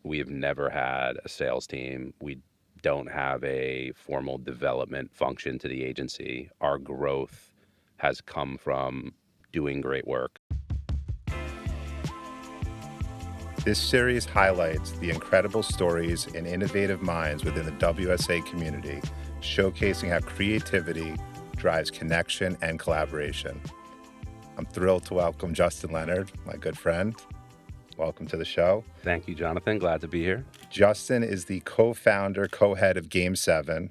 We have never had a sales team. We don't have a formal development function to the agency. Our growth has come from doing great work. This series highlights the incredible stories and innovative minds within the WSA community, showcasing how creativity drives connection and collaboration. I'm thrilled to welcome Justin Leonard, my good friend. Welcome to the show. Thank you, Jonathan. Glad to be here. Justin is the co-founder, co-head of Game 7.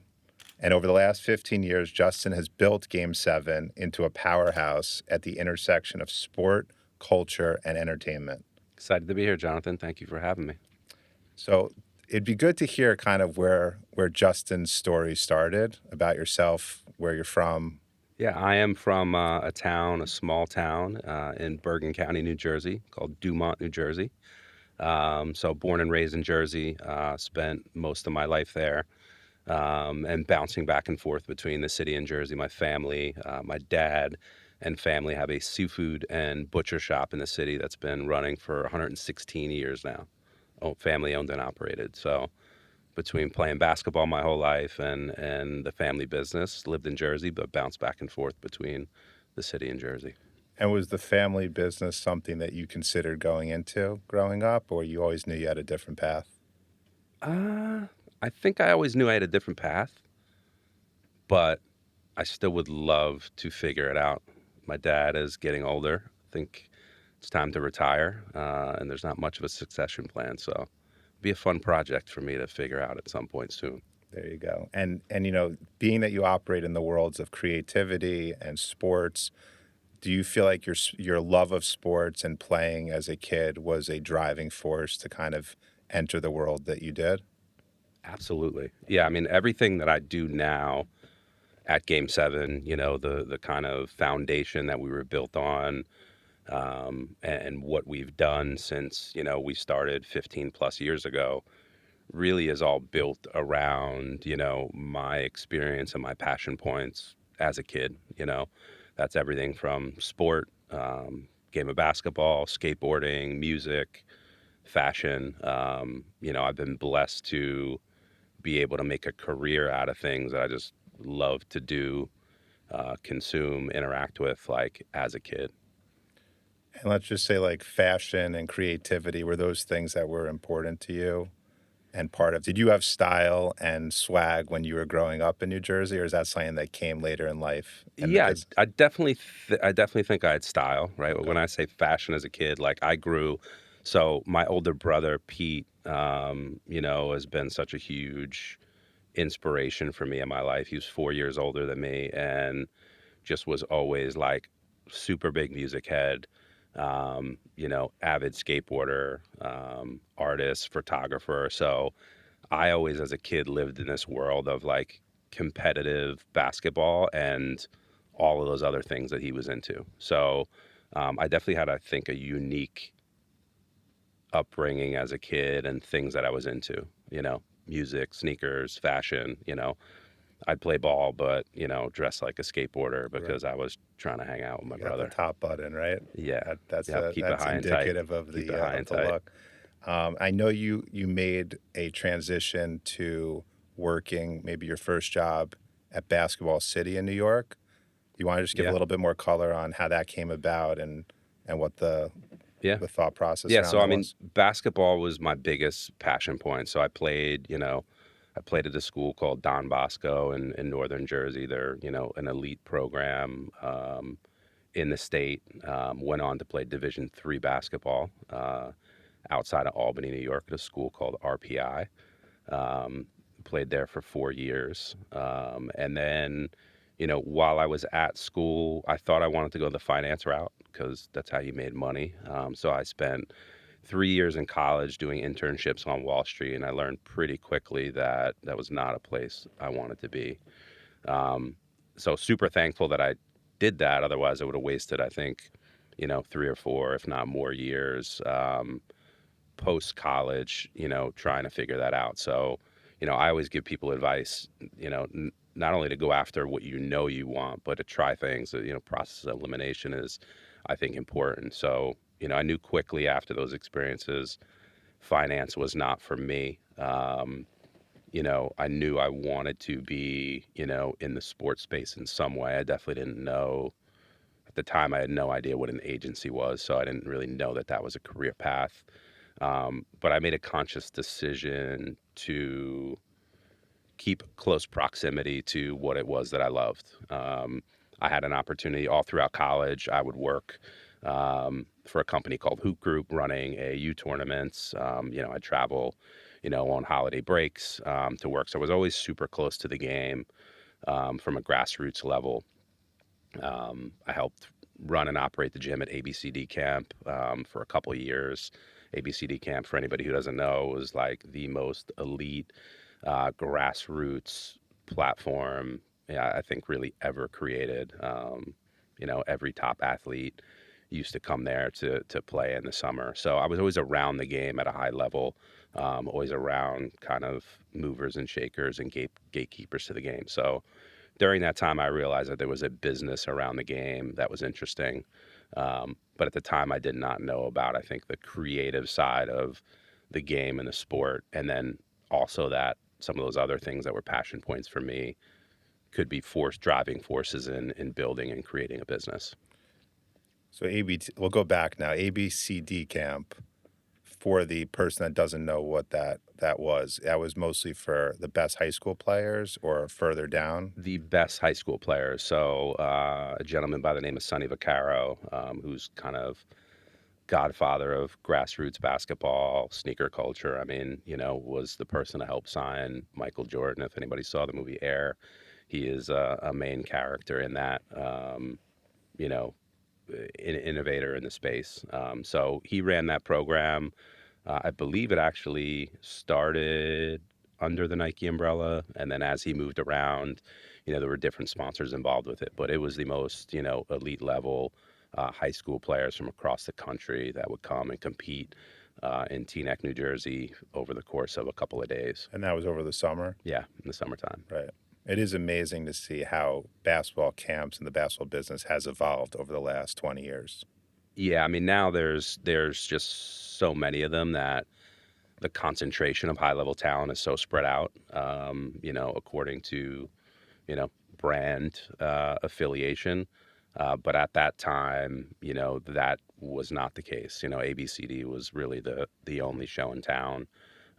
And over the last 15 years, Justin has built Game 7 into a powerhouse at the intersection of sport, culture, and entertainment. Excited to be here, Jonathan. Thank you for having me. So it'd be good to hear kind of where Justin's story started, about yourself, where you're from. Yeah, I am from a small town in Bergen County, New Jersey, called Dumont, New Jersey. So born and raised in Jersey, spent most of my life there, and bouncing back and forth between the city and Jersey. My family, my dad and family have a seafood and butcher shop in the city that's been running for 116 years now. Family owned and operated. So between playing basketball my whole life and the family business, lived in Jersey, but bounced back and forth between the city and Jersey. And was the family business something that you considered going into growing up, or you always knew you had a different path? I think I always knew I had a different path, but I still would love to figure it out. My dad is getting older. I think it's time to retire, and there's not much of a succession plan, so it'd be a fun project for me to figure out at some point soon. There you go. And being that you operate in the worlds of creativity and sports, do you feel like your love of sports and playing as a kid was a driving force to kind of enter the world that you did? Absolutely. Yeah, I mean, everything that I do now at Game 7, the kind of foundation that we were built on, and what we've done since, we started 15 plus years ago, really is all built around, my experience and my passion points as a kid. That's everything from sport, game of basketball, skateboarding, music, fashion. I've been blessed to be able to make a career out of things that I just love to do, consume, interact with, like as a kid. And let's just say like fashion and creativity, were those things that were important to you and part of, did you have style and swag when you were growing up in New Jersey, or is that something that came later in life? Yeah, I definitely think I had style, right? Okay. When I say fashion as a kid, like I grew. So my older brother Pete, has been such a huge inspiration for me in my life. He was 4 years older than me, and just was always like super big music head, avid skateboarder, artist, photographer. So I always, as a kid, lived in this world of like competitive basketball and all of those other things that he was into. So I definitely had, I think, a unique upbringing as a kid and things that I was into, music, sneakers, fashion. I'd play ball, but, dress like a skateboarder Right. because I was trying to hang out with my You got brother. the top button, right? Yeah. That's Yeah. Keep it high and tight. indicative of Keep the it high and tight. look. I know you made a transition to working, maybe your first job at Basketball City in New York. You want to just give a Yeah. little bit more color on how that came about and what the Yeah. thought process Yeah. around So, that I mean, was? basketball was my biggest passion point. So I played at a school called Don Bosco in Northern Jersey. They're, an elite program, in the state. Went on to play Division III basketball, outside of Albany, New York, at a school called RPI. Played there for 4 years. And then, while I was at school, I thought I wanted to go the finance route because that's how you made money. So I spent 3 years in college doing internships on Wall Street, and I learned pretty quickly that that was not a place I wanted to be. So super thankful that I did that. Otherwise, I would have wasted, I think, 3 or 4, if not more years, post college, trying to figure that out. So, I always give people advice, not only to go after what you want, but to try things. Process of elimination is, I think, important. So, I knew quickly after those experiences, finance was not for me. I knew I wanted to be, in the sports space in some way. I definitely didn't know at the time. I had no idea what an agency was, so I didn't really know that that was a career path. But I made a conscious decision to keep close proximity to what it was that I loved. I had an opportunity all throughout college. I would work for a company called Hoop Group running AU tournaments. I'd travel, on holiday breaks to work. So I was always super close to the game from a grassroots level. I helped run and operate the gym at ABCD Camp for a couple of years. ABCD Camp, for anybody who doesn't know, was like the most elite grassroots platform, yeah, I think really ever created. Every top athlete used to come there to play in the summer. So I was always around the game at a high level, always around kind of movers and shakers and gatekeepers to the game. So during that time, I realized that there was a business around the game that was interesting. But at the time, I did not know about, I think, the creative side of the game and the sport. And then also that some of those other things that were passion points for me could be driving forces in building and creating a business. So we'll go back now. ABCD camp, for the person that doesn't know what that was mostly for the best high school players or further down? The best high school players. So a gentleman by the name of Sonny Vaccaro, who's kind of godfather of grassroots basketball, sneaker culture. I mean, was the person to help sign Michael Jordan. If anybody saw the movie Air, he is a main character in that, you know, innovator in the space. So he ran that program. I believe it actually started under the Nike umbrella. And then as he moved around, there were different sponsors involved with it. But it was the most, elite level high school players from across the country that would come and compete in Teaneck, New Jersey over the course of a couple of days. And that was over the summer? Yeah, in the summertime. Right. It is amazing to see how basketball camps and the basketball business has evolved over the last 20 years. Yeah, I mean, now there's just so many of them that the concentration of high-level talent is so spread out, according to, brand affiliation. But at that time, that was not the case. ABCD was really the only show in town.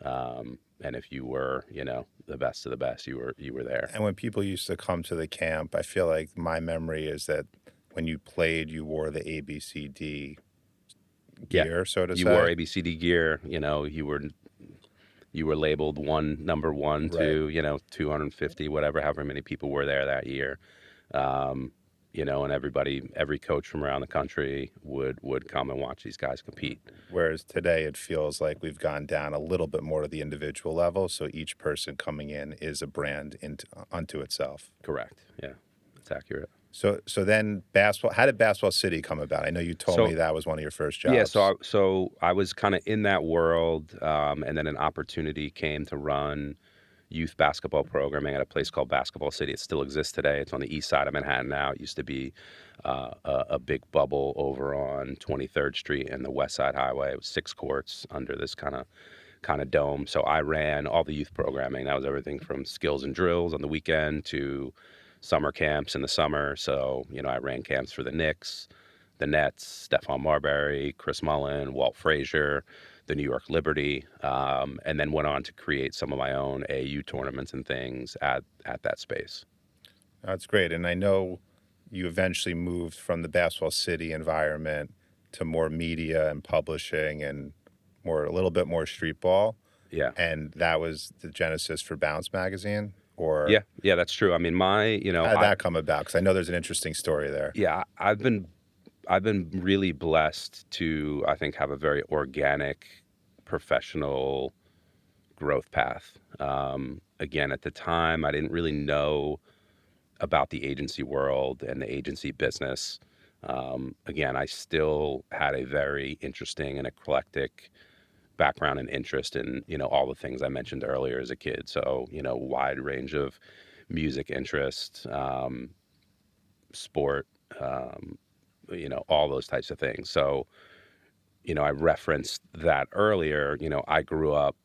And if you were, the best of the best, you were there. And when people used to come to the camp, I feel like my memory is that when you played, you wore the ABCD gear, so to say. You wore ABCD gear. You were labeled number one to, 250, whatever, however many people were there that year. And every coach from around the country would come and watch these guys compete. Whereas today it feels like we've gone down a little bit more to the individual level, so each person coming in is a brand unto itself. Correct. Yeah, that's accurate. So then how did Basketball City come about? I know you told me that was one of your first jobs. Yeah, so I was kind of in that world, and then an opportunity came to run youth basketball programming at a place called Basketball City. It still exists today. It's on the east side of Manhattan now. It used to be a big bubble over on 23rd Street and the West Side Highway. It was 6 courts under this kind of dome. So I ran all the youth programming. That was everything from skills and drills on the weekend to summer camps in the summer. So, I ran camps for the Knicks, the Nets, Stephon Marbury, Chris Mullin, Walt Frazier, the New York Liberty, and then went on to create some of my own AU tournaments and things at that space. That's great. And I know you eventually moved from the Basketball City environment to more media and publishing and a little bit more street ball. Yeah. And that was the genesis for Bounce magazine? Or yeah, that's true. I mean, how did that come about? Because I know there's an interesting story there. Yeah, I've been really blessed to, I think, have a very organic professional growth path. Again, at the time, I didn't really know about the agency world and the agency business. Again, I still had a very interesting and eclectic background and interest in, all the things I mentioned earlier as a kid. So, wide range of music interest, sport, all those types of things. So, I referenced that earlier. I grew up,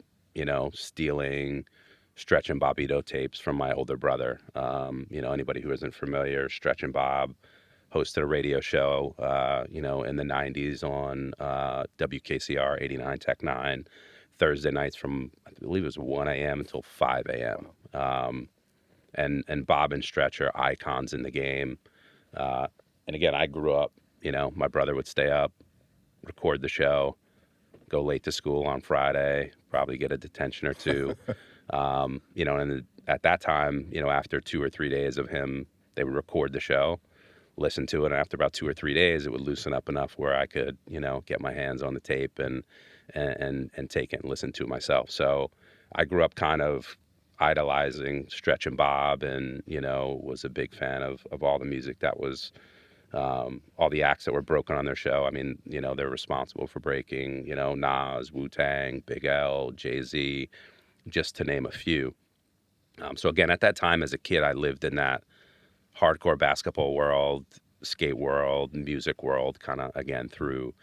stealing Stretch and Bobbito tapes from my older brother. Anybody who isn't familiar, Stretch and Bob hosted a radio show, in the 90s on WKCR 89 Tech 9, Thursday nights from, I believe it was 1 a.m. until 5 a.m. And Bob and Stretch are icons in the game. Uh, and again, I grew up, my brother would stay up, record the show, go late to school on Friday, probably get a detention or two. And at that time, after 2 or 3 days of him, they would record the show, listen to it. And after about 2 or 3 days, it would loosen up enough where I could, get my hands on the tape and take it and listen to it myself. So I grew up kind of idolizing Stretch and Bob, and was a big fan of all the music that was, all the acts that were broken on their show. I mean, they're responsible for breaking, Nas, Wu-Tang, Big L, Jay-Z, just to name a few. So again, at that time as a kid, I lived in that hardcore basketball world, skate world, music world, kind of again through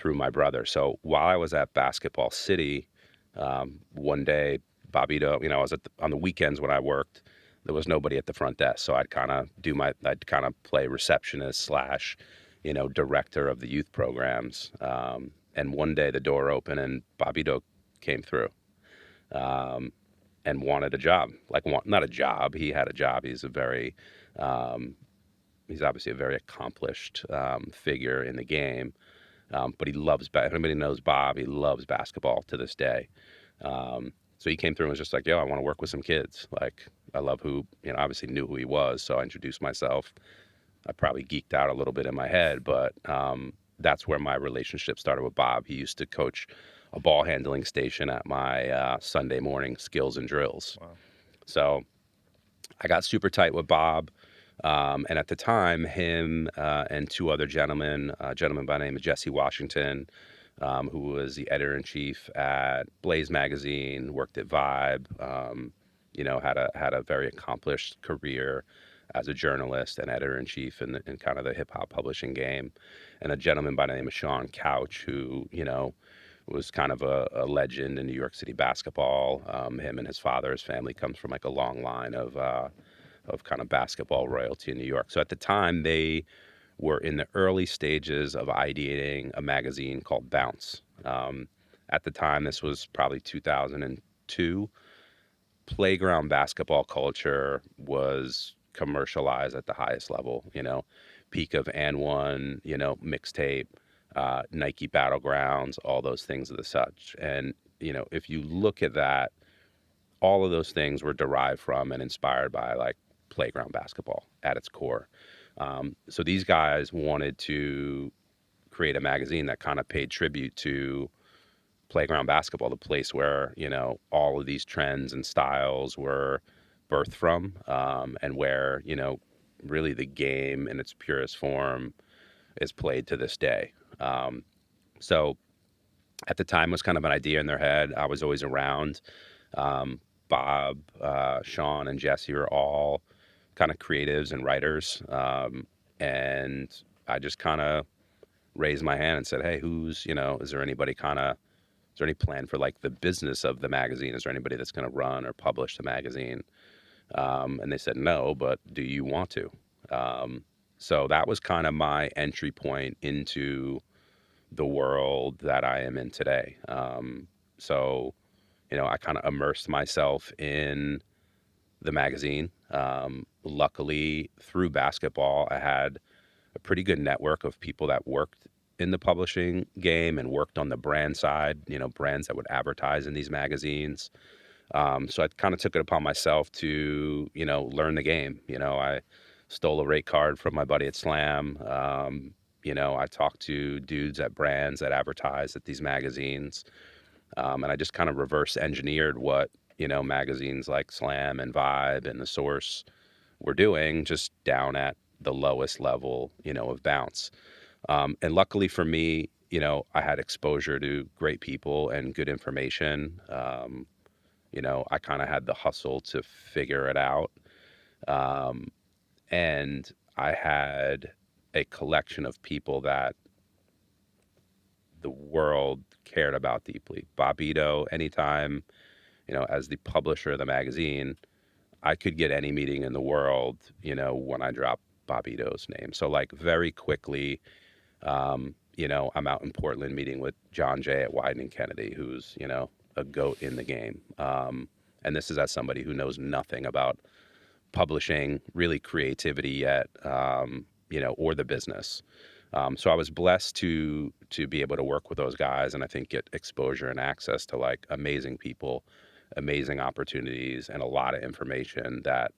my brother. So while I was at Basketball City, one day, Bobbito, I was on the weekends when I worked, there was nobody at the front desk. So I'd kind of play receptionist slash, director of the youth programs. And one day the door opened and Bobbito came through, and wanted a job. Not a job. He had a job. Um, he's obviously a very accomplished figure in the game. But he loves, if anybody knows Bob, he loves basketball to this day. So he came through and was just like, yo, I want to work with some kids. Like, I love who, obviously knew who he was. So I introduced myself. I probably geeked out a little bit in my head, but that's where my relationship started with Bob. He used to coach a ball handling station at my Sunday morning skills and drills. Wow. So I got super tight with Bob. And at the time, him and two other gentlemen, a gentleman by the name of Jesse Washington, who was the editor-in-chief at Blaze Magazine, worked at Vibe, had a very accomplished career as a journalist and editor-in-chief in kind of the hip-hop publishing game, and a gentleman by the name of Sean Couch, who, was kind of a legend in New York City basketball. Him and his father, his family comes from like a long line of kind of basketball royalty in New York. So at the time, they were in the early stages of ideating a magazine called Bounce. At the time, this was probably 2002. Playground basketball culture was commercialized at the highest level, peak of And One, mixtape, Nike Battlegrounds, all those things of the such. And, if you look at that, all of those things were derived from and inspired by like playground basketball at its core. So these guys wanted to create a magazine that kind of paid tribute to playground basketball, the place where, all of these trends and styles were birthed from, and where, really the game in its purest form is played to this day. So at the time, it was kind of an idea in their head. I was always around. Bob, Sean, and Jesse are all kind of creatives and writers. And I just kind of raised my hand and said, hey, is there any plan for like the business of the magazine? Is there anybody that's going to run or publish the magazine? And they said, no, but do you want to? So that was kind of my entry point into the world that I am in today. So, I kind of immersed myself in the magazine. Luckily, through basketball, I had a pretty good network of people that worked in the publishing game and worked on the brand side, brands that would advertise in these magazines. So I kind of took it upon myself to, learn the game. I stole a rate card from my buddy at Slam. I talked to dudes at brands that advertised at these magazines. And I just kind of reverse engineered what, magazines like Slam and Vibe and The Source were doing, just down at the lowest level, of Bounce. And luckily for me, I had exposure to great people and good information. I kind of had the hustle to figure it out. And I had a collection of people that the world cared about deeply. Bobito, anytime, as the publisher of the magazine, I could get any meeting in the world, when I dropped Bobito's name. So like very quickly, I'm out in Portland meeting with John Jay at Wieden Kennedy, who's, a goat in the game. And this is as somebody who knows nothing about publishing, really creativity yet, or the business. So I was blessed to be able to work with those guys, and I think get exposure and access to like amazing people, amazing opportunities, and a lot of information that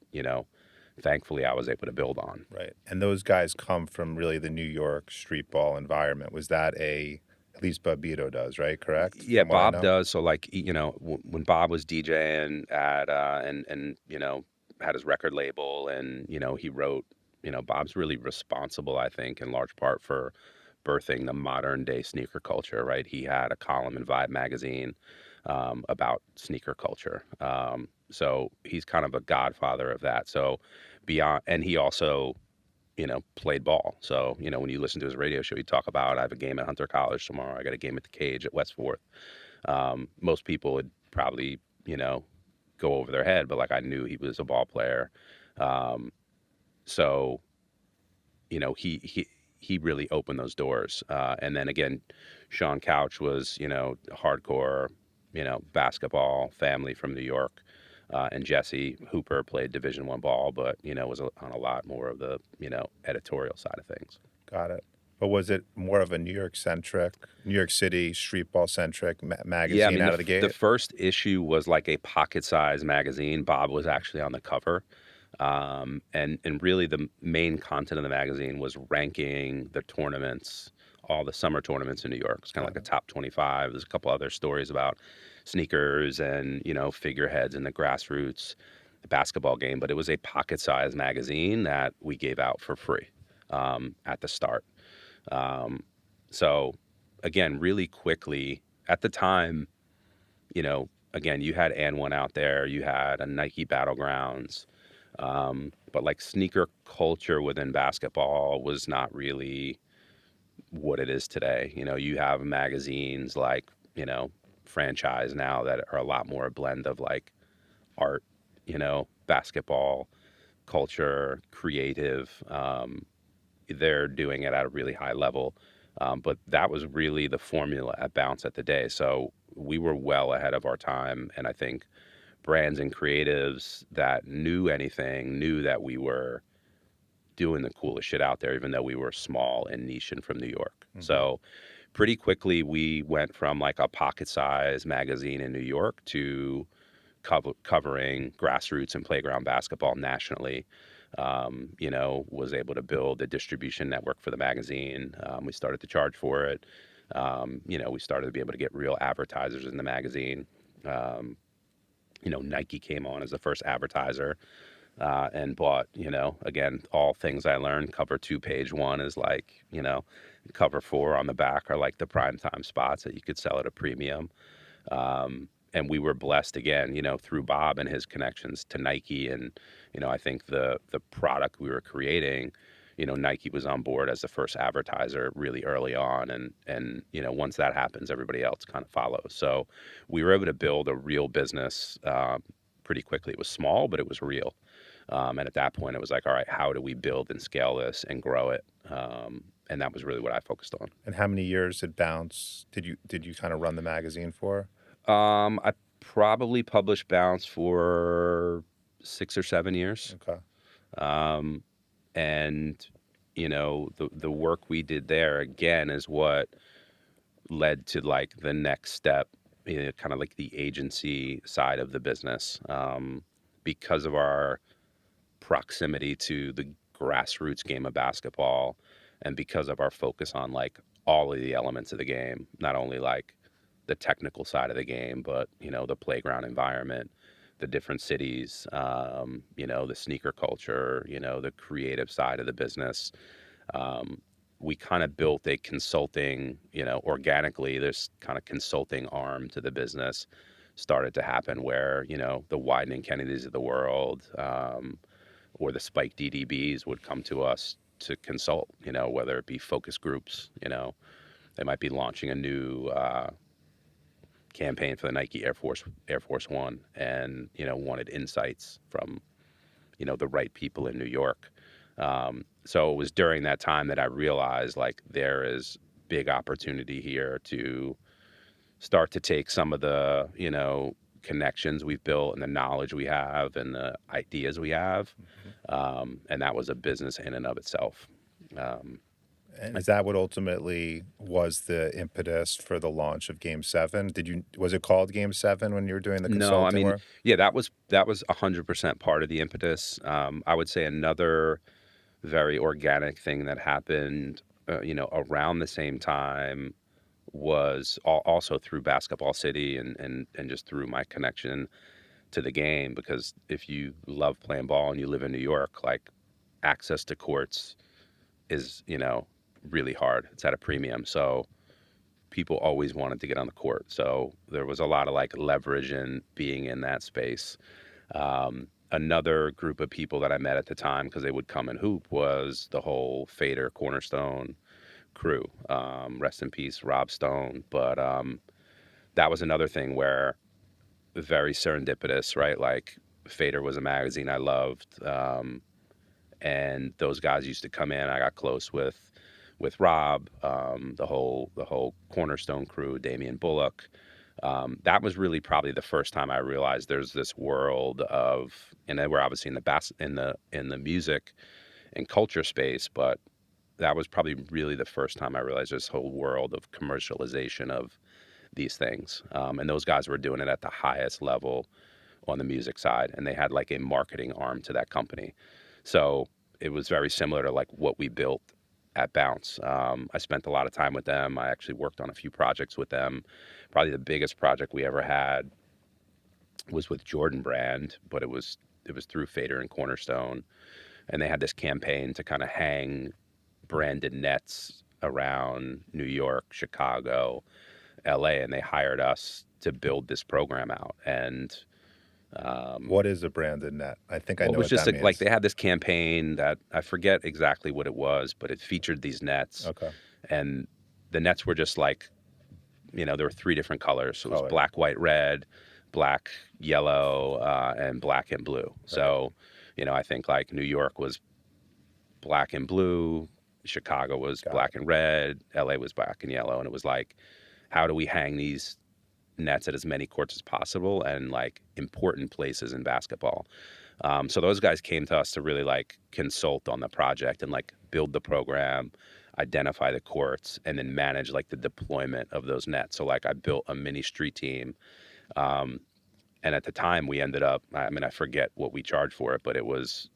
thankfully I was able to build on. Right. And those guys come from really the New York street ball environment. Was that at least Babito does, right? Correct? Yeah, From what I Bob know? does. So like, when Bob was DJing at and had his record label, and he wrote, Bob's really responsible, I think, in large part for birthing the modern day sneaker culture, right? He had a column in Vibe magazine about sneaker culture. So he's kind of a godfather of that. So beyond, and he also played ball. So, when you listen to his radio show, he talk about, I have a game at Hunter College tomorrow. I got a game at the Cage at West Fourth. Most people would probably, go over their head, but like I knew he was a ball player. So, he really opened those doors. And then again, Sean Couch was, hardcore, basketball family from New York. And Jesse Hooper played Division I ball, but was on a lot more of the editorial side of things. Got it. But was it more of a New York City street ball centric magazine Yeah, I mean out of the gate? the first issue was like a pocket size magazine. Bob was actually on the cover, and really the main content of the magazine was ranking the tournaments, all the summer tournaments in New York. It's kind of like a top 25. There's a couple other stories about sneakers and figureheads in the grassroots basketball game, but it was a pocket-sized magazine that we gave out for free at the start. So again, really quickly at the time, again, you had and one out there, you had a Nike Battlegrounds, but like sneaker culture within basketball was not really what it is today. You have magazines like Franchise now that are a lot more a blend of like art, basketball, culture, creative. They're doing it at a really high level. But that was really the formula at Bounce at the day. So we were well ahead of our time. And I think brands and creatives that knew anything knew that we were doing the coolest shit out there, even though we were small and niche and from New York. Mm-hmm. So pretty quickly we went from like a pocket size magazine in New York to covering grassroots and playground basketball nationally. Was able to build a distribution network for the magazine. We started to charge for it. We started to be able to get real advertisers in the magazine. Nike came on as the first advertiser. And bought, again, all things I learned. Cover 2, page 1 is like, cover 4 on the back are like the primetime spots that you could sell at a premium. And we were blessed again, through Bob and his connections to Nike. And, I think the product we were creating, Nike was on board as the first advertiser really early on. And once that happens, everybody else kind of follows. So we were able to build a real business pretty quickly. It was small, but it was real. And at that point, it was like, all right, how do we build and scale this and grow it? And that was really what I focused on. And how many years did Bounce did you kind of run the magazine for? I probably published Bounce for 6 or 7 years. Okay. And the work we did there again is what led to like the next step, kind of like the agency side of the business, because of our proximity to the grassroots game of basketball, and because of our focus on like all of the elements of the game, not only like the technical side of the game, but the playground environment, the different cities, the sneaker culture, the creative side of the business. We kind of built a consulting, organically, this kind of consulting arm to the business started to happen where, the Wieden Kennedys of the world, or the Spike DDBs would come to us to consult, whether it be focus groups, they might be launching a new campaign for the Nike Air Force One, and wanted insights from the right people in New York. So it was during that time that I realized like there is big opportunity here to start to take some of the connections we've built and the knowledge we have and the ideas we have, and that was a business in and of itself. Um, And is that what ultimately was the impetus for the launch of Game 7? Was it called Game 7 when you were doing the no, I consulting mean, work? yeah, that was 100% part of the impetus. I would say another very organic thing that happened, around the same time was also through Basketball City and just through my connection to the game. Because if you love playing ball and you live in New York, like access to courts is, really hard. It's at a premium. So people always wanted to get on the court. So there was a lot of like leverage in being in that space. Another group of people that I met at the time, because they would come and hoop, was the whole Fader Cornerstone crew. Rest in peace, Rob Stone. But that was another thing where very serendipitous, right? Like Fader was a magazine I loved, and those guys used to come in. I got close with Rob, the whole Cornerstone crew, Damian Bullock. That was really probably the first time I realized there's this world of, and then we're obviously in the music and culture space, but that was probably really the first time I realized this whole world of commercialization of these things. And those guys were doing it at the highest level on the music side, and they had like a marketing arm to that company. So it was very similar to like what we built at Bounce. I spent a lot of time with them. I actually worked on a few projects with them. Probably the biggest project we ever had was with Jordan Brand, but it was through Fader and Cornerstone, and they had this campaign to kind of hang branded nets around New York, Chicago, LA, and they hired us to build this program out. And What is a branded net? I think I well, it know was what just that like means. they had this campaign that I forget exactly what it was, but it featured these nets, Okay. and the nets were just like, there were three different colors. So it was Color. black, white, red, black, yellow, and black and blue. Right. So, I think like New York was black and blue, Chicago was Got black it. and red, LA was black and yellow. And it was like, how do we hang these nets at as many courts as possible and like important places in basketball? So those guys came to us to really like consult on the project and like build the program, identify the courts, and then manage like the deployment of those nets. So like I built a mini street team. Um, and at the time we ended up, I mean, I forget what we charged for it, but it was,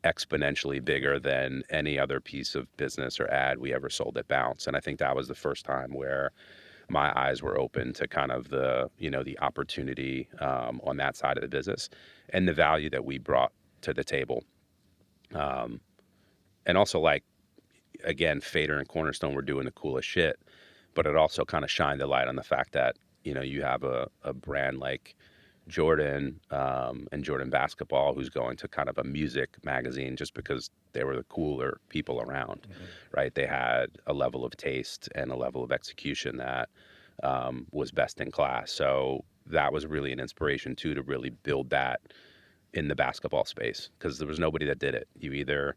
exponentially bigger than any other piece of business or ad we ever sold at Bounce. And I think that was the first time where my eyes were open to kind of the opportunity, on that side of the business and the value that we brought to the table. Um, and also like, again, Fader and Cornerstone were doing the coolest shit, but it also kind of shined the light on the fact that, you have a brand like Jordan, and Jordan Basketball, who's going to kind of a music magazine just because they were the cooler people around, Mhm. right? They had a level of taste and a level of execution that, was best in class. So that was really an inspiration too, to really build that in the basketball space, because there was nobody that did it. You either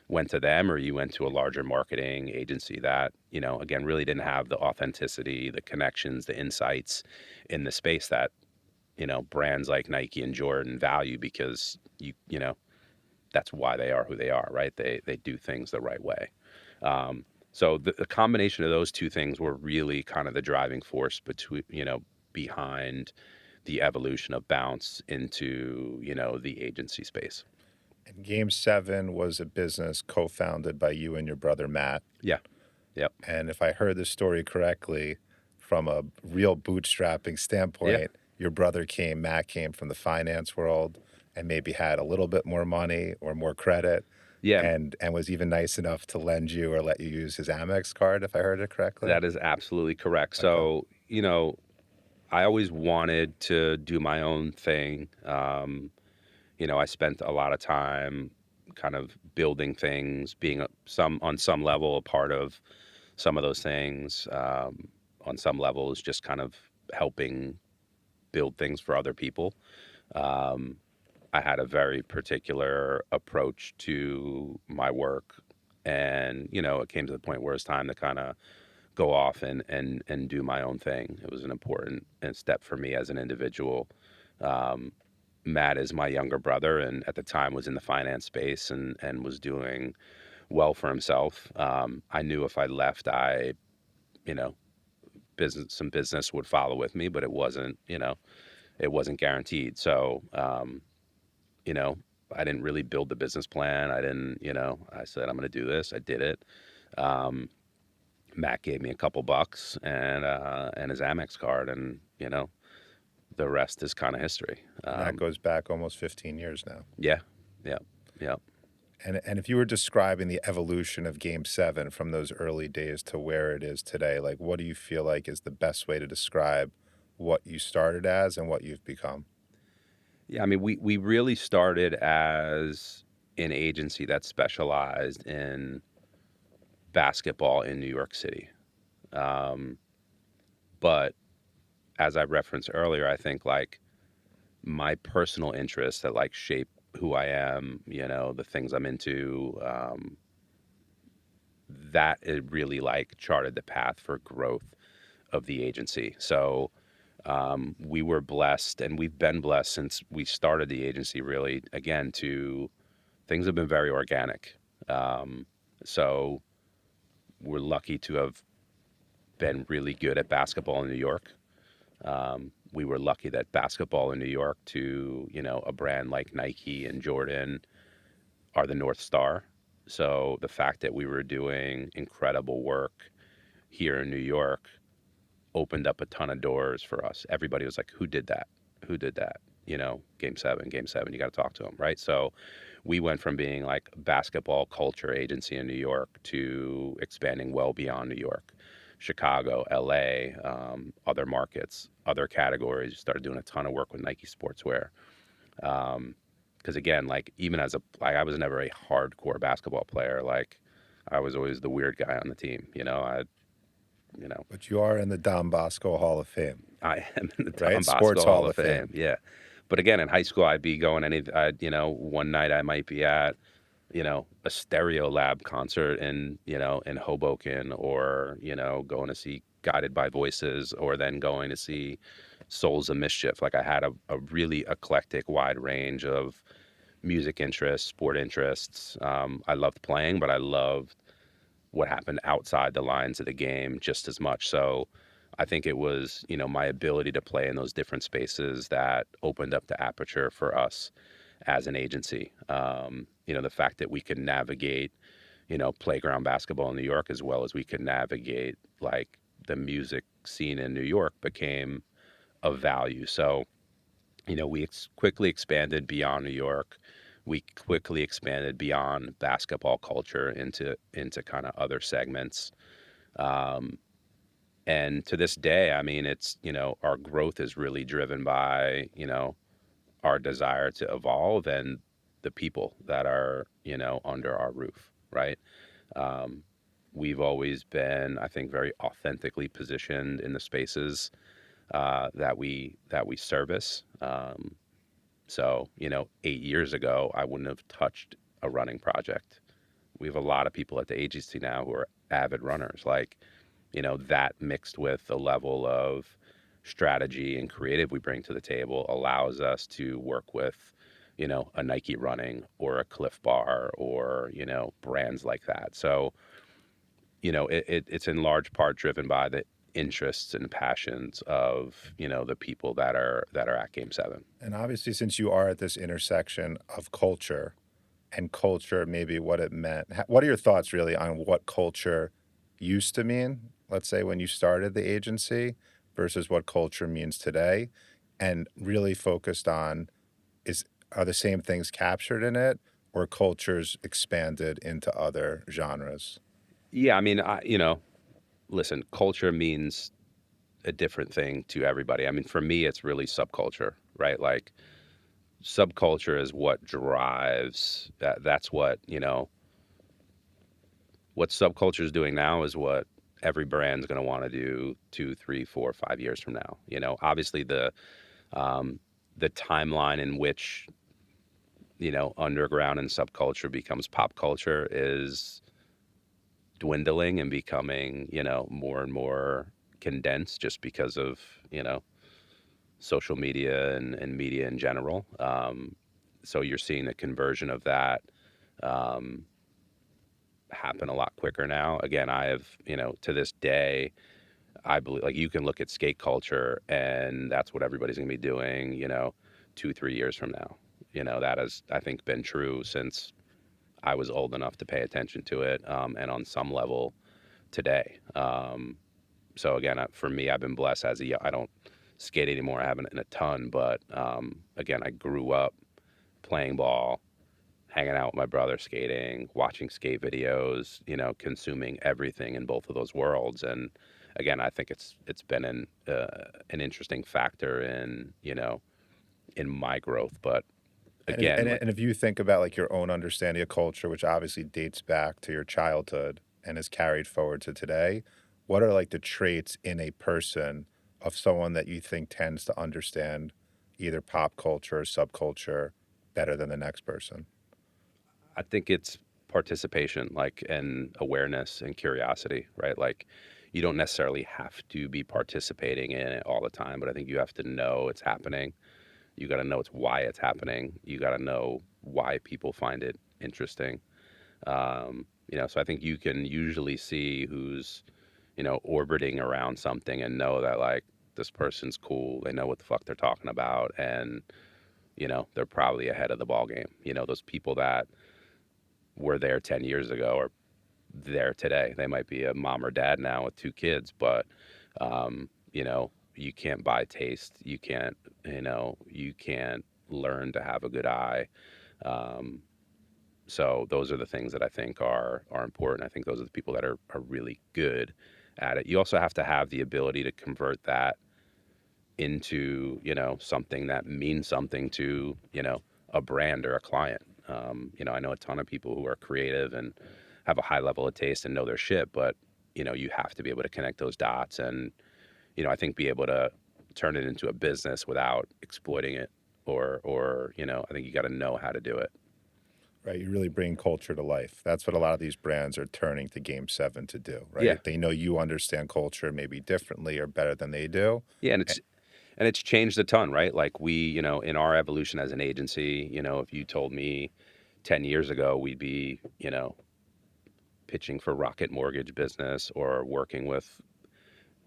went to them or you went to a larger marketing agency that, again, really didn't have the authenticity, the connections, the insights in the space that, brands like Nike and Jordan value, because that's why they are who they are, right? They do things the right way. So the combination of those two things were really kind of the driving force behind the evolution of Bounce into, the agency space. And Game 7 was a business co-founded by you and your brother Matt. Yeah. Yep. And if I heard the story correctly, from a real bootstrapping Yeah. standpoint, Matt came from the finance world and maybe had a little bit more money or more credit Yeah. and was even nice enough to lend you or let you use his Amex card, if I heard it correctly. That is absolutely correct. Okay. So, I always wanted to do my own thing. I spent a lot of time kind of building things, being on some level a part of some of those things, on some levels, just kind of helping build things for other people. Um, I had a very particular approach to my work, and it came to the point where it's time to kind of go off and do my own thing. It was an important step for me as an individual. Um, Matt is my younger brother, and at the time was in the finance space and was doing well for himself. I knew if I left, you know, some business would follow with me, but it wasn't guaranteed. So, you know, I didn't really build the business plan. I didn't, I said, I'm going to do this. I did it. Um, Matt gave me a couple bucks and his Amex card, and the rest is kind of history. And that goes back almost 15 years now. Yeah, yeah, yeah. And if you were describing the evolution of Game 7 from those early days to where it is today, like what do you feel like is the best way to describe what you started as and what you've become? Yeah, I mean, we really started as an agency that specialized in basketball in New York City. Um, but as I referenced earlier, I think like my personal interests that like shape who I am, the things I'm into, that it really like charted the path for growth of the agency. So we were blessed, and we've been blessed since we started the agency. Really, again, to things have been very organic. So we're lucky to have been really good at basketball in New York. We were lucky that basketball in New York to, a brand like Nike and Jordan are the North Star. So the fact that we were doing incredible work here in New York opened up a ton of doors for us. Everybody was like, who did that? Who did that? Game 7, you got to talk to them, right? So we went from being like basketball culture agency in New York to expanding well beyond New York. Chicago, LA, other markets, other categories. Started doing a ton of work with Nike sportswear. Because again, like even like I was never a hardcore basketball player. Like I was always the weird guy on the team. But you are in the Don Bosco Hall of Fame, I am in the Tom right? Bosco Sports Hall of Fame. Yeah, but again, in high school, I'd be going one night I might be at a Stereo Lab concert in Hoboken, or, going to see Guided by Voices, or then going to see Souls of Mischief. Like I had a really eclectic, wide range of music interests, sport interests. I loved playing, but I loved what happened outside the lines of the game just as much. So I think it was, my ability to play in those different spaces that opened up the aperture for us as an agency. The fact that we could navigate, playground basketball in New York as well as we could navigate like the music scene in New York became of value. So, we quickly expanded beyond New York. We quickly expanded beyond basketball culture into kind of other segments. Um, and to this day, I mean, it's, our growth is really driven by, our desire to evolve and the people that are, under our roof, right? Um, we've always been, I think, very authentically positioned in the spaces that we service. So, 8 years ago, I wouldn't have touched a running project. We have a lot of people at the agency now who are avid runners. Like, that mixed with the level of strategy and creative we bring to the table allows us to work with, a Nike Running or a Cliff Bar or, brands like that. So, it's in large part driven by the interests and passions of, the people that are at Game 7. And obviously, since you are at this intersection of culture and culture, maybe what it meant, what are your thoughts really on what culture used to mean, let's say when you started the agency, versus what culture means today, and really focused on are the same things captured in it, or cultures expanded into other genres? Yeah, I mean, listen, culture means a different thing to everybody. I mean, for me, it's really subculture, right? Like subculture is what drives that. That's what subculture is doing now is what every brand's going to want to do 2, 3, 4, 5 years from now. Obviously um, the timeline in which underground and subculture becomes pop culture is dwindling and becoming more and more condensed just because of social media and media in general. So you're seeing the conversion of that um, happen a lot quicker now. Again, I have, to this day, I believe like you can look at skate culture and that's what everybody's going to be doing, 2, 3 years from now. That has, I think, been true since I was old enough to pay attention to it, and on some level today. So again, for me, I've been blessed I don't skate anymore. I haven't in a ton, but again, I grew up playing ball, hanging out with my brother, skating, watching skate videos, consuming everything in both of those worlds. And again, I think it's been an interesting factor in my growth. But again, like, And if you think about like your own understanding of culture, which obviously dates back to your childhood and is carried forward to today, what are like the traits in a person of someone that you think tends to understand either pop culture or subculture better than the next person? I think it's participation, like, and awareness and curiosity, right? Like, you don't necessarily have to be participating in it all the time, but I think you have to know it's happening. You got to know it's why it's happening. You got to know why people find it interesting. So I think you can usually see who's, orbiting around something and know that like this person's cool. They know what the fuck they're talking about, and they're probably ahead of the ball game. Those people that were there 10 years ago are there today. They might be a mom or dad now with 2 kids, but you can't buy taste. You can't learn to have a good eye. Um, so those are the things that I think are important. I think those are the people that are really good at it. You also have to have the ability to convert that into, something that means something to, a brand or a client. I know a ton of people who are creative and have a high level of taste and know their shit, but, you have to be able to connect those dots and, I think be able to turn it into a business without exploiting it or, I think you got to know how to do it. Right, you really bring culture to life. That's what a lot of these brands are turning to Game 7 to do, Yeah. right? They know you understand culture maybe differently or better than they do. Yeah. And A it's changed a ton, right? Like we, in our evolution as an agency, if you told me 10 years ago, we'd be, pitching for Rocket Mortgage business or working with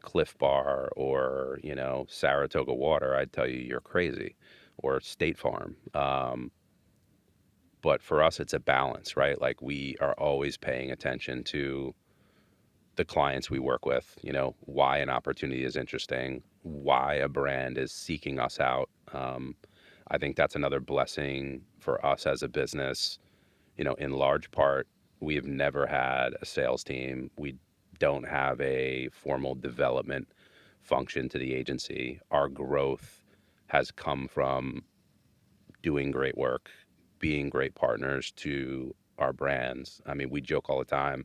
Cliff Bar or, Saratoga Water, I'd tell you you're crazy, or State Farm. But for us, it's a balance, right? Like we are always paying attention to the clients we work with, why an opportunity is interesting, why a brand is seeking us out. I think that's another blessing for us as a business. In large part, we have never had a sales team. We don't have a formal development function to the agency. Our growth has come from doing great work, being great partners to our brands. I mean, we joke all the time.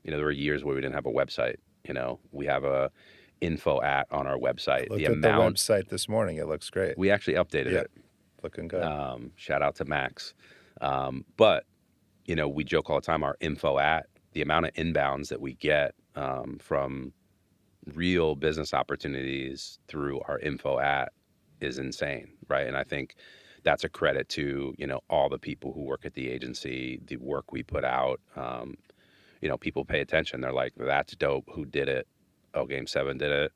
There were years where we didn't have a website. We have a info at on our I website. The looked at the amount website this morning. It looks great. we actually updated Yeah, it. looking good. Shout out to Max. But we joke all the time. Our info at the amount of inbounds that we get from real business opportunities through our info at is insane, right? And I think that's a credit to all the people who work at the agency, the work we put out. People pay attention. They're like, "That's dope. Who did it? Oh, Game 7 did it.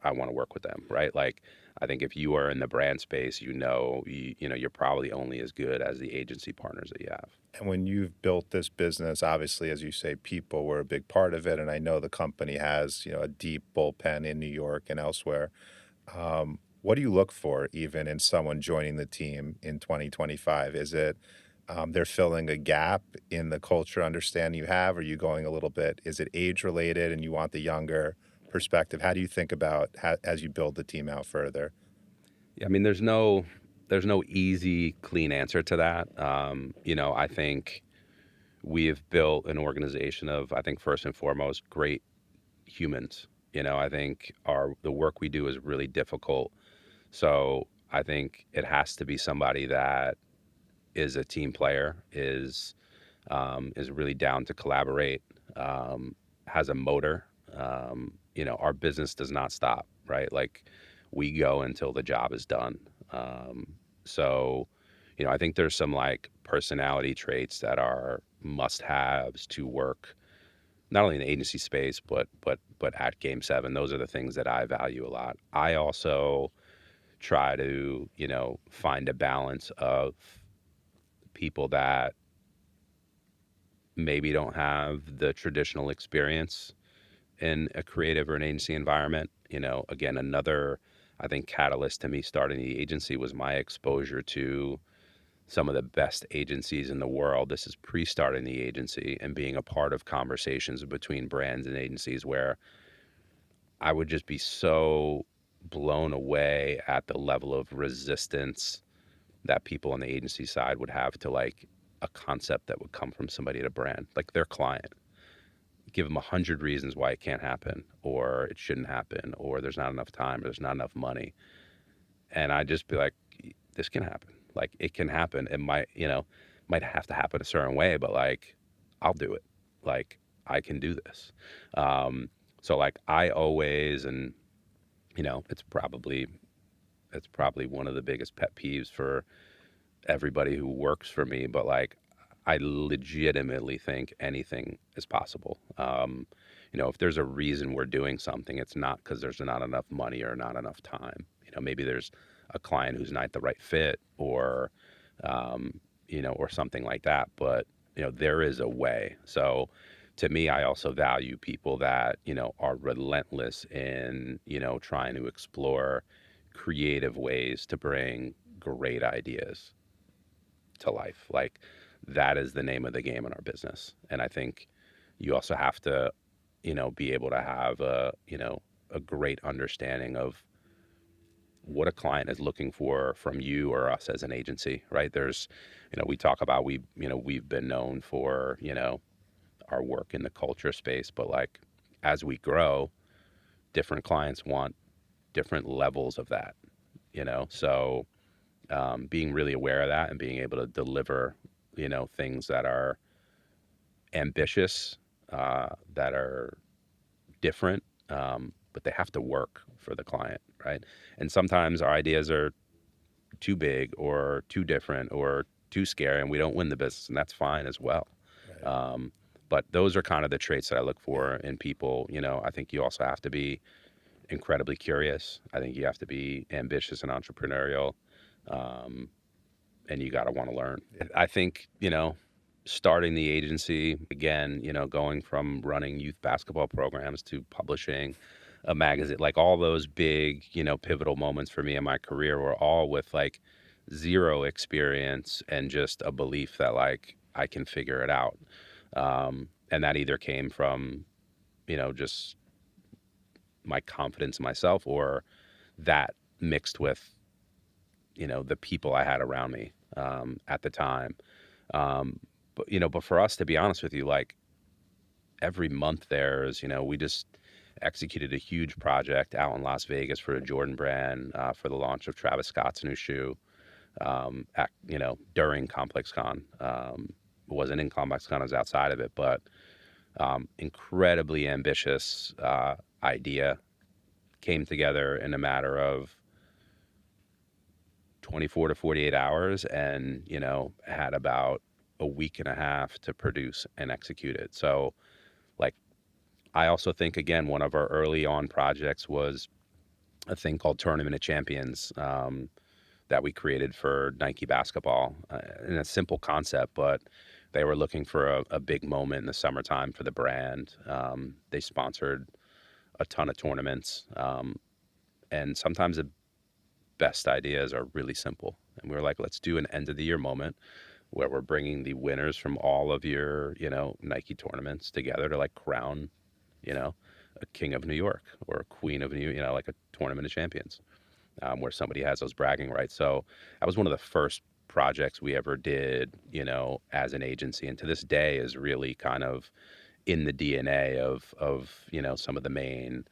I want to work with them," right? Like, I think if you are in the brand space, you're probably only as good as the agency partners that you have. And when you've built this business, obviously, as you say, people were a big part of it. And I know the company has, a deep bullpen in New York and elsewhere. What do you look for even in someone joining the team in 2025? Is it they're filling a gap in the culture understanding you have? Are you going a little bit, is it age related and you want the younger perspective? How do you think about as you build the team out further? Yeah, I mean, there's no easy, clean answer to that. I think we have built an organization of, I think, first and foremost, great humans. I think the work we do is really difficult. So I think it has to be somebody that is a team player, is really down to collaborate, has a motor. Our business does not stop, right? Like we go until the job is done. So, I think there's some like personality traits that are must-haves to work not only in the agency space, but at Game Seven. Those are the things that I value a lot. I also try to, find a balance of people that maybe don't have the traditional experience in a creative or an agency environment. Again, another, I think, catalyst to me starting the agency was my exposure to some of the best agencies in the world. This is pre-starting the agency and being a part of conversations between brands and agencies where I would just be so blown away at the level of resistance that people on the agency side would have to like a concept that would come from somebody at a brand, like their client. Give them 100 reasons why it can't happen, or it shouldn't happen, or there's not enough time, or there's not enough money. And I'd just be like, this can happen. Like it can happen. It might have to happen a certain way, but like, I'll do it. Like I can do this. So like I always, and it's probably one of the biggest pet peeves for everybody who works for me, but like I legitimately think anything is possible. If there's a reason we're doing something, it's not because there's not enough money or not enough time. Maybe there's a client who's not the right fit, or something like that. But there is a way. So to me, I also value people that are relentless in trying to explore creative ways to bring great ideas to life. Like that is the name of the game in our business. And I think you also have to, be able to have a great understanding of what a client is looking for from you or us as an agency, right? There's, we talk about, we've been known for, our work in the culture space, but like as we grow, different clients want different levels of that, so being really aware of that and being able to deliver, things that are ambitious, that are different, but they have to work for the client, right? And sometimes our ideas are too big or too different or too scary, and we don't win the business, and that's fine as well. Right. But those are kind of the traits that I look for in people. I think you also have to be incredibly curious. I think you have to be ambitious and entrepreneurial. And you got to want to learn. I think, starting the agency, again, going from running youth basketball programs to publishing a magazine, like all those big, pivotal moments for me in my career were all with like zero experience and just a belief that like I can figure it out. And that either came from, just my confidence in myself, or that mixed with, the people I had around me at the time. But for us, to be honest with you, like every month we just executed a huge project out in Las Vegas for a Jordan brand, for the launch of Travis Scott's new shoe, during ComplexCon. It wasn't in ComplexCon, it was outside of it, but incredibly ambitious idea came together in a matter of 24 to 48 hours, and had about a week and a half to produce and execute it. So like I also think, again, one of our early on projects was a thing called Tournament of Champions, that we created for Nike basketball, and a simple concept, but they were looking for a big moment in the summertime for the brand. They sponsored a ton of tournaments, and sometimes the best ideas are really simple. And we were like, let's do an end of the year moment where we're bringing the winners from all of your, Nike tournaments together to like crown, a king of New York or a queen of New, like a tournament of champions, where somebody has those bragging rights. So that was one of the first projects we ever did, as an agency. And to this day is really kind of in the DNA of some of the main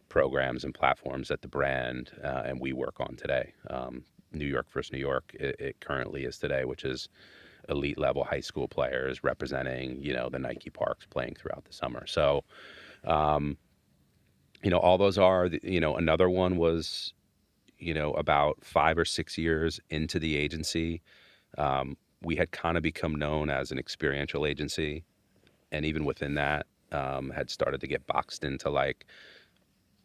programs and platforms that the brand and we work on today. New York versus New York, it currently is today, which is elite level high school players representing the Nike parks playing throughout the summer. So um, all those are another one was about 5 or 6 years into the agency. We had kind of become known as an experiential agency, and even within that, had started to get boxed into like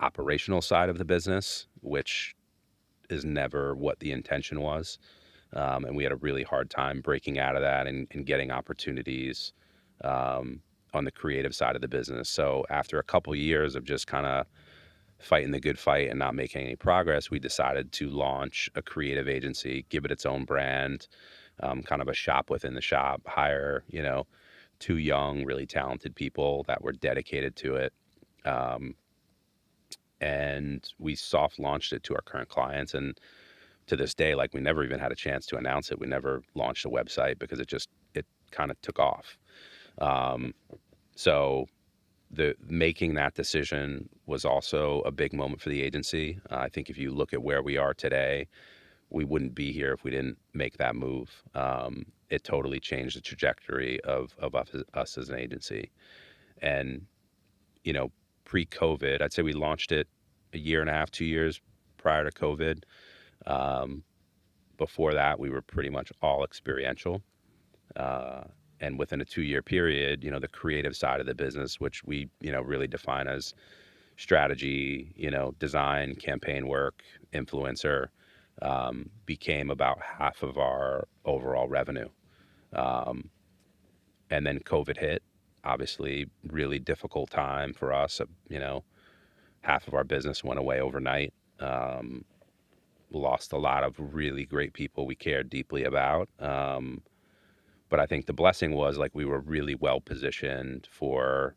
operational side of the business, which is never what the intention was. And we had a really hard time breaking out of that and getting opportunities on the creative side of the business. So after a couple years of just kind of fighting the good fight and not making any progress, we decided to launch a creative agency, give it its own brand, kind of a shop within the shop, hire, two young, really talented people that were dedicated to it. Um, and we soft launched it to our current clients. And to this day, like we never even had a chance to announce it. We never launched a website because it kind of took off. Um, so the making that decision was also a big moment for the agency. I think if you look at where we are today, we wouldn't be here if we didn't make that move. It totally changed the trajectory of us as an agency. And, you know, pre-COVID, I'd say we launched it a year and a half, 2 years prior to COVID. Um, Before that, we were pretty much all experiential. Uh, and within a 2 year period, the creative side of the business, which we, really define as strategy, design, campaign work, influencer, became about half of our overall revenue. Um, and then COVID hit, obviously, really difficult time for us. Half of our business went away overnight. Lost a lot of really great people we cared deeply about. But I think the blessing was like we were really well positioned for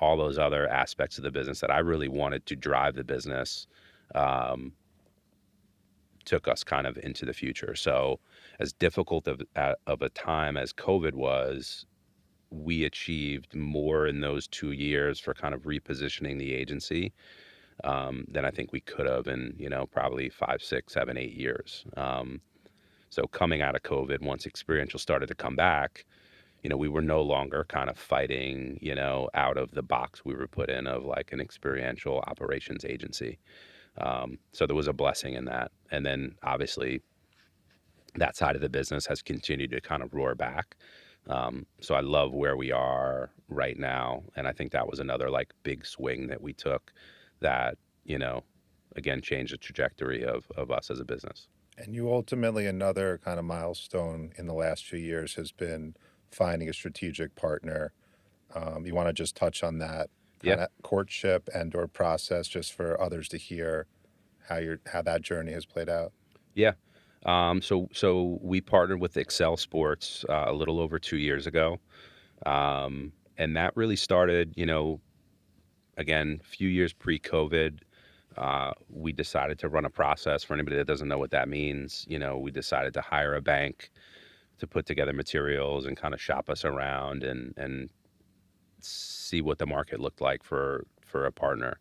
all those other aspects of the business that I really wanted to drive the business, um, took us kind of into the future. So as difficult of a time as COVID was, we achieved more in those 2 years for kind of repositioning the agency than I think we could have in, probably 5, 6, 7, 8 years. So coming out of COVID, once experiential started to come back, we were no longer kind of fighting, out of the box we were put in of like an experiential operations agency. So there was a blessing in that. And then obviously that side of the business has continued to kind of roar back. So I love where we are right now. And I think that was another like big swing that we took that, again, changed the trajectory of us as a business. And you ultimately, another kind of milestone in the last few years has been finding a strategic partner. You want to just touch on that Yeah. kind of courtship and or process just for others to hear how that journey has played out? Yeah. So we partnered with Excel Sports a little over 2 years ago. And that really started, again, a few years pre-COVID. We decided to run a process. For anybody that doesn't know what that means, we decided to hire a bank to put together materials and kind of shop us around and see what the market looked like for a partner.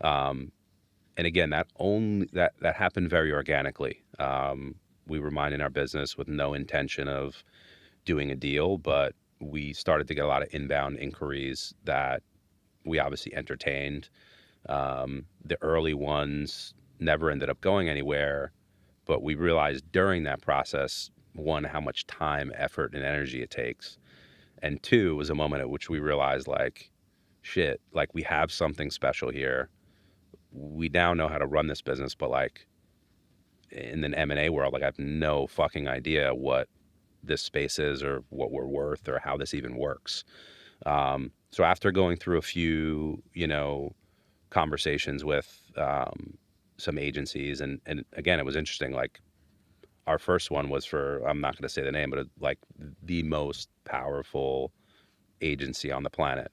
Um, and again, that happened very organically. We were minding our business with no intention of doing a deal, but we started to get a lot of inbound inquiries that we obviously entertained. The early ones never ended up going anywhere, but we realized during that process, one, how much time, effort, and energy it takes. And two, was a moment at which we realized like, shit, like we have something special here. We now know how to run this business, but like in an M&A world, like I have no fucking idea what this space is or what we're worth or how this even works. So after going through a few, conversations with some agencies, and again, it was interesting. Like our first one was for, I'm not going to say the name, but like the most powerful agency on the planet,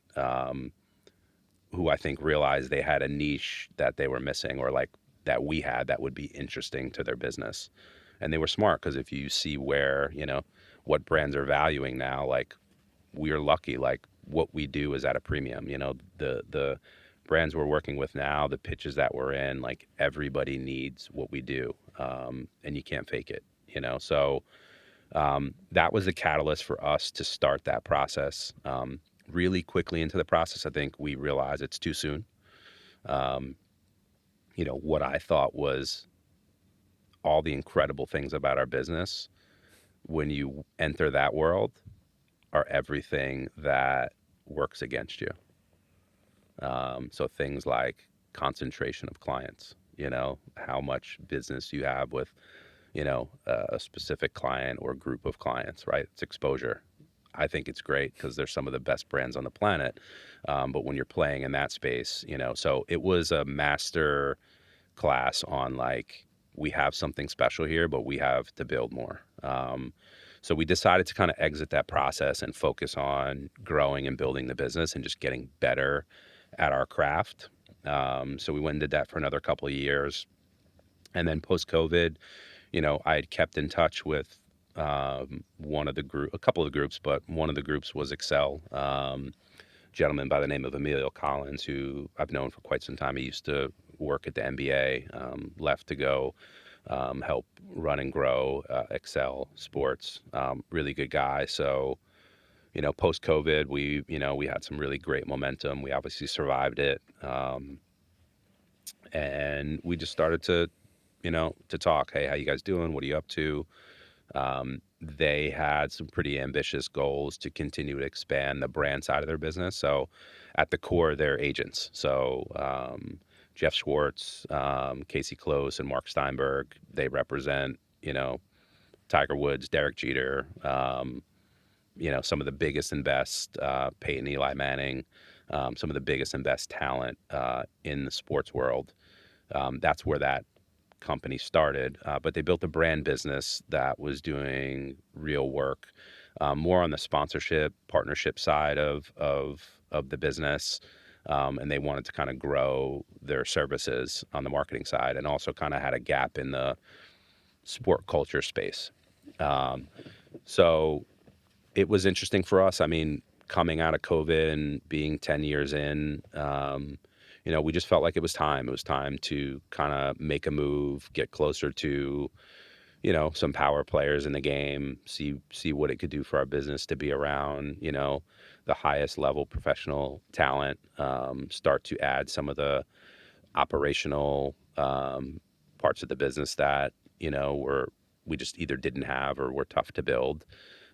who I think realized they had a niche that they were missing or like that we had that would be interesting to their business. And they were smart because if you see where, what brands are valuing now, like we are lucky. Like, what we do is at a premium. You know, the brands we're working with now, the pitches that we're in, like, everybody needs what we do, and you can't fake it. You know, so that was the catalyst for us to start that process. Really quickly into the process, I think we realized it's too soon. Um, you know, what I thought was all the incredible things about our business, when you enter that world, are everything that works against you. So things like concentration of clients, you know, how much business you have with, you know, a specific client or group of clients, right? It's exposure. I think it's great because they're some of the best brands on the planet. But when you're playing in that space, you know, so it was a master class on, like, we have something special here, but we have to build more. So we decided to kind of exit that process and focus on growing and building the business and just getting better at our craft. So we went and did that for another couple of years. And then post-COVID, you know, I had kept in touch with a couple of the groups, but one of the groups was Excel. Gentleman by the name of Emilio Collins, who I've known for quite some time. He used to work at the NBA, left to go help run and grow Excel Sports. Really good guy. So, you know, post-COVID, we had some really great momentum. We obviously survived it. And we just started to talk. Hey, how you guys doing? What are you up to? They had some pretty ambitious goals to continue to expand the brand side of their business. So at the core, they're agents. So Jeff Schwartz, Casey Close, and Mark Steinberg, they represent, you know, Tiger Woods, Derek Jeter, you know, some of the biggest and best, Peyton Eli Manning, some of the biggest and best talent in the sports world. That's where that company started, but they built a brand business that was doing real work, more on the sponsorship, partnership side of the business, and they wanted to kind of grow their services on the marketing side, and also kind of had a gap in the sport culture space. So it was interesting for us. I mean, coming out of COVID and being 10 years in, you know, we just felt like it was time. It was time to kind of make a move, get closer to, you know, some power players in the game, see what it could do for our business to be around, you know, the highest level professional talent, start to add some of the operational parts of the business that, you know, we just either didn't have or were tough to build.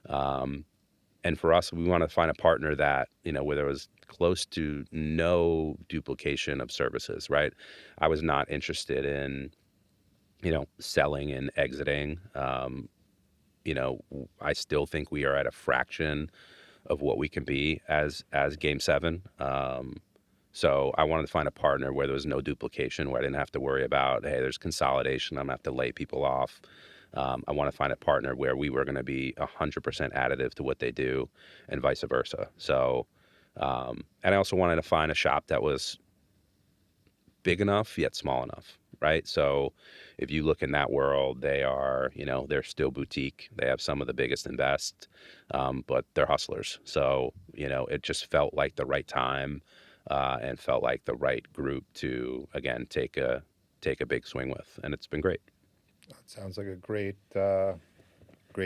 And for us, we want to find a partner that, you know, where there was close to no duplication of services, right? I was not interested in, you know, selling and exiting. You know, I still think we are at a fraction of what we can be as Game 7. So I wanted to find a partner where there was no duplication, where I didn't have to worry about, hey, there's consolidation, I'm going to have to lay people off. I want to find a partner where we were going to be 100% additive to what they do and vice versa. So, and I also wanted to find a shop that was big enough yet small enough, right? So if you look in that world, they are, you know, they're still boutique. They have some of the biggest and best, but they're hustlers. So, you know, it just felt like the right time and felt like the right group to, again, take a big swing with. And it's been great. That sounds like a great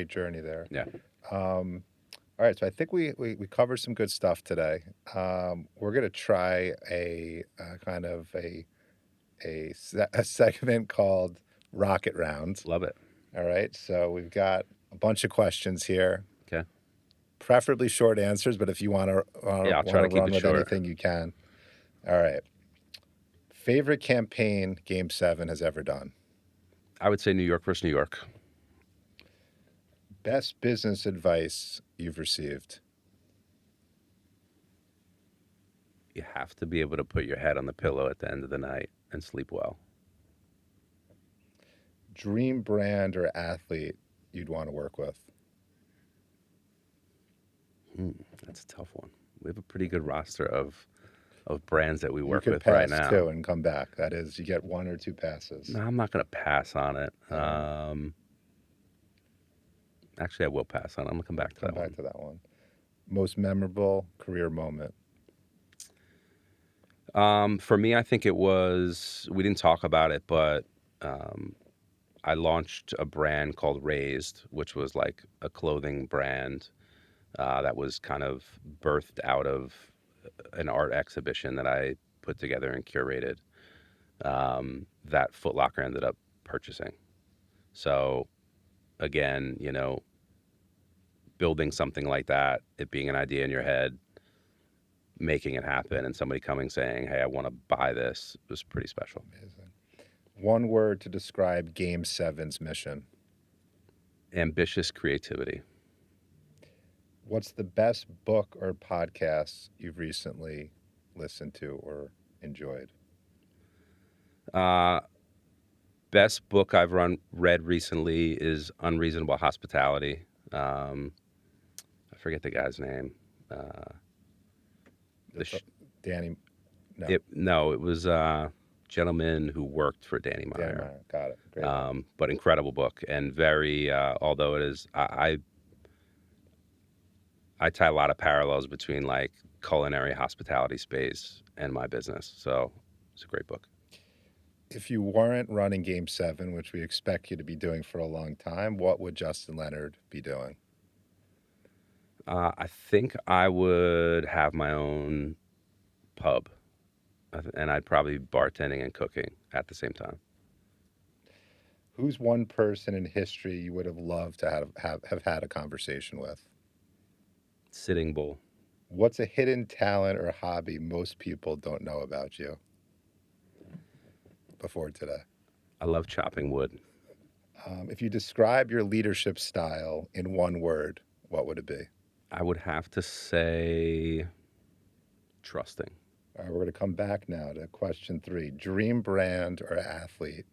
journey there. Yeah. All right, so I think we covered some good stuff today. We're gonna try a kind of a segment called Rocket Round. Love it. All right, so we've got a bunch of questions here. Okay. Preferably short answers, but if you want to I'll try to keep run it with short. anything, you can. All right. Favorite campaign Game 7 has ever done? I would say New York versus New York. Best business advice you've received? You have to be able to put your head on the pillow at the end of the night and sleep well. Dream brand or athlete you'd want to work with? That's a tough one. We have a pretty good roster of brands that we work You with could right pass now. two and come back. That is, you get 1 or 2 passes. No, I'm not going to pass on it. Actually, I will pass on it. I'm going to come back to that one. To that one. Most memorable career moment. For me, I think it was, we didn't talk about it, but um, I launched a brand called Raised, which was like a clothing brand that was kind of birthed out of an art exhibition that I put together and curated that Foot Locker ended up purchasing. So again, building something like that, it being an idea in your head, making it happen, and somebody coming saying, "Hey, I want to buy this," was pretty special. Amazing. One word to describe Game 7's mission. Ambitious creativity. What's the best book or podcast you've recently listened to or enjoyed? Uh, Best book I've read recently is Unreasonable Hospitality. I forget the guy's name. The sh- Danny. No. no, it was a gentleman who worked for Danny Danny Meyer. Meyer. Got it. Great. But incredible book, and very although it is, I tie a lot of parallels between like culinary hospitality space and my business. So it's a great book. If you weren't running Game 7, which we expect you to be doing for a long time, what would Justin Leonard be doing? I think I would have my own pub, and I'd probably be bartending and cooking at the same time. Who's one person in history you would have loved to have had a conversation with? Sitting Bull. What's a hidden talent or hobby most people don't know about you before today? I love chopping wood. If you describe your leadership style in one word, what would it be? I would have to say trusting. All right, we're going to come back now to question 3. Dream brand or athlete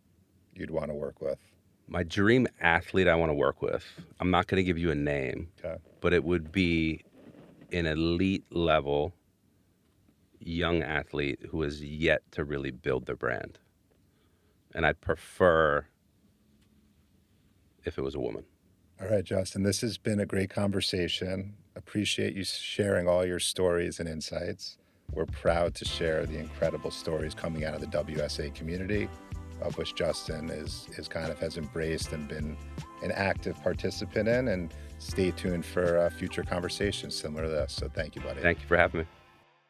you'd want to work with? My dream athlete I want to work with, I'm not going to give you a name, Okay. but it would be an elite level young athlete who has yet to really build their brand. And I'd prefer if it was a woman. All right, Justin, this has been a great conversation. Appreciate you sharing all your stories and insights. We're proud to share the incredible stories coming out of the WSA community, of which Justin has embraced and been an active participant in. And stay tuned for future conversations similar to this. So thank you, buddy. Thank you for having me.